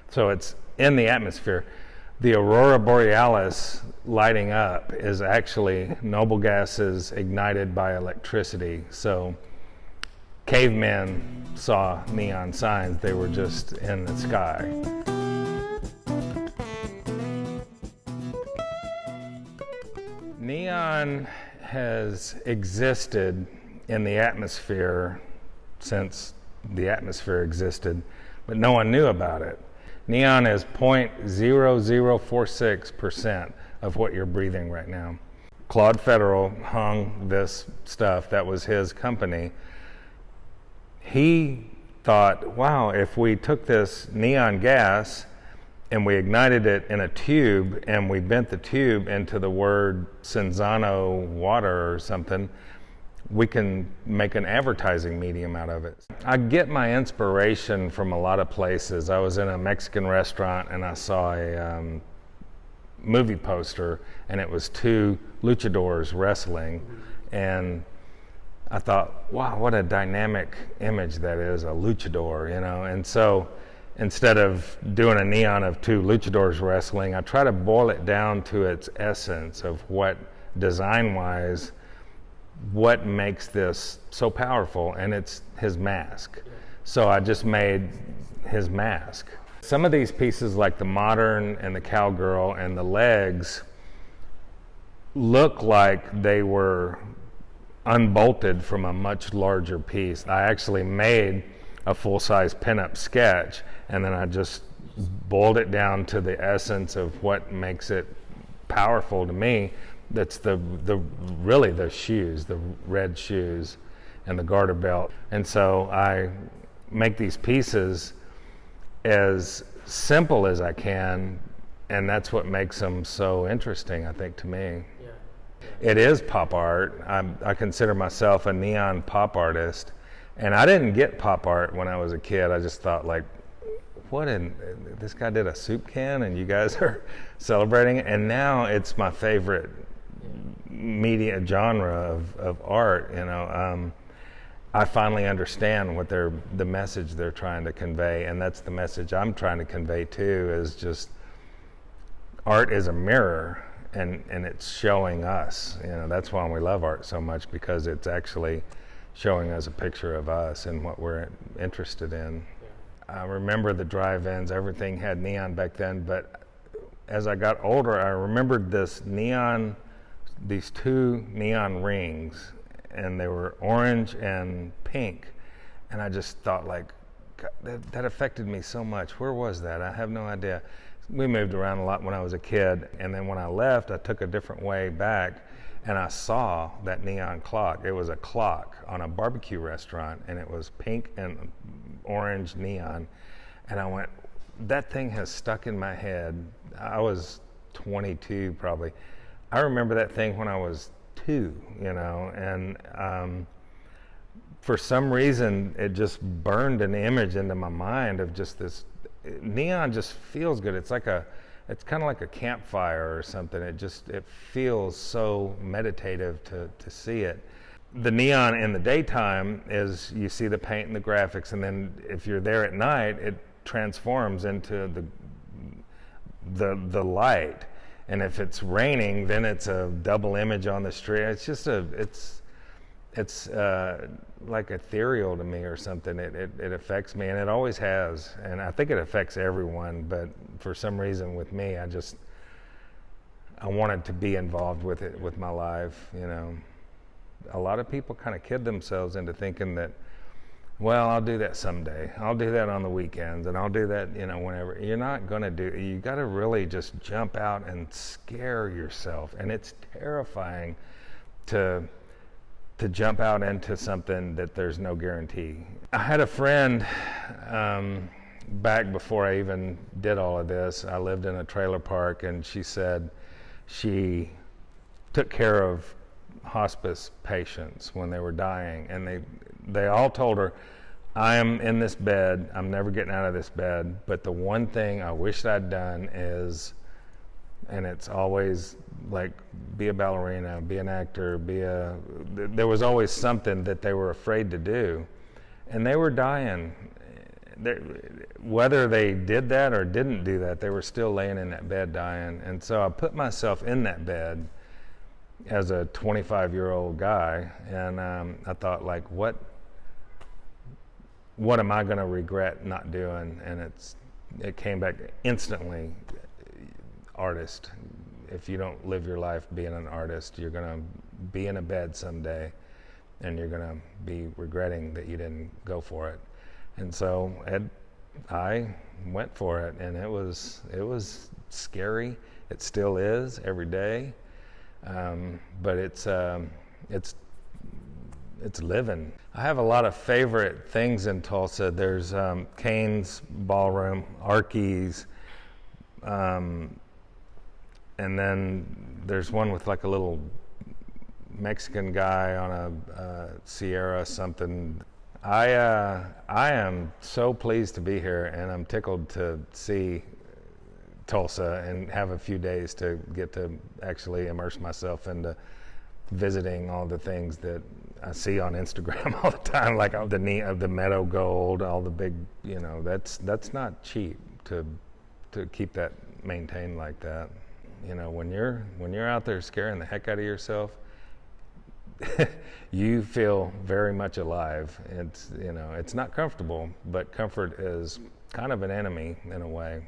So it's in the atmosphere. The aurora borealis lighting up is actually noble gases ignited by electricity. So cavemen saw neon signs, they were just in the sky. Neon has existed in the atmosphere since the atmosphere existed, but no one knew about it. Neon is 0.0046% of what you're breathing right now. Claude Federal hung this stuff, that was his company. He thought, wow, if we took this neon gas and we ignited it in a tube and we bent the tube into the word Cinzano water or something, we can make an advertising medium out of it. I get my inspiration from a lot of places. I was in a Mexican restaurant and I saw a movie poster, and it was two luchadors wrestling, and I thought, wow, what a dynamic image that is, a luchador, you know. And so instead of doing a neon of two luchadors wrestling, I try to boil it down to its essence of what, design-wise, what makes this so powerful, and it's his mask. So I just made his mask. Some of these pieces, like the modern and the cowgirl and the legs, look like they were unbolted from a much larger piece. I actually made a full-size pinup sketch, and then I just boiled it down to the essence of what makes it powerful to me. That's really the shoes, the red shoes and the garter belt. And so I make these pieces as simple as I can, and that's what makes them so interesting, I think, to me. Yeah. It is pop art. I consider myself a neon pop artist, and I didn't get pop art when I was a kid. I just thought, like, this guy did a soup can and you guys are celebrating it, and now it's my favorite media genre of art, you know. I finally understand what the message they're trying to convey, and that's the message I'm trying to convey too, is just art is a mirror, and it's showing us, you know. That's why we love art so much, because it's actually showing us a picture of us and what we're interested in. I remember the drive-ins, everything had neon back then, but as I got older, I remembered these two neon rings, and they were orange and pink, and I just thought, like, God, that affected me so much. Where was that? I have no idea. We moved around a lot when I was a kid, and then when I left, I took a different way back, and I saw that neon clock. It was a clock on a barbecue restaurant, and it was pink and orange neon, and I went, that thing has stuck in my head. I was 22 probably. I remember that thing when I was 2, you know, and for some reason it just burned an image into my mind of just this. Neon just feels good. It's kind of like a campfire or something. It feels so meditative to see it. The neon in the daytime is, you see the paint and the graphics, and then if you're there at night, it transforms into the light. And if it's raining, then it's a double image on the street. It's just it's like ethereal to me or something. It affects me, and it always has. And I think it affects everyone, but for some reason with me, I wanted to be involved with it, with my life, you know. A lot of people kind of kid themselves into thinking that, well, I'll do that someday. I'll do that on the weekends, and I'll do that, you know, whenever. You're not going to do it. You got to really just jump out and scare yourself. And it's terrifying to jump out into something that there's no guarantee. I had a friend back before I even did all of this. I lived in a trailer park, and she said she took care of hospice patients when they were dying, and they all told her, I am in this bed, I'm never getting out of this bed, but the one thing I wished I'd done is, and it's always like, be a ballerina, be an actor, there was always something that they were afraid to do, and they were dying, whether they did that or didn't do that, they were still laying in that bed dying. And so I put myself in that bed as a 25-year-old guy, and I thought, like, what am I going to regret not doing? And it came back instantly. Artist. If you don't live your life being an artist, you're going to be in a bed someday, and you're going to be regretting that you didn't go for it. And so I went for it, and it was scary. It still is every day, but it's living. I have a lot of favorite things in Tulsa. There's Kane's Ballroom, Arky's, and then there's one with like a little Mexican guy on a Sierra something. I am so pleased to be here, and I'm tickled to see Tulsa and have a few days to get to actually immerse myself into visiting all the things that I see on Instagram all the time, like all the meadow gold, all the big, that's not cheap to keep that maintained like that. When you're out there scaring the heck out of yourself, you feel very much alive. It's not comfortable, but comfort is kind of an enemy in a way.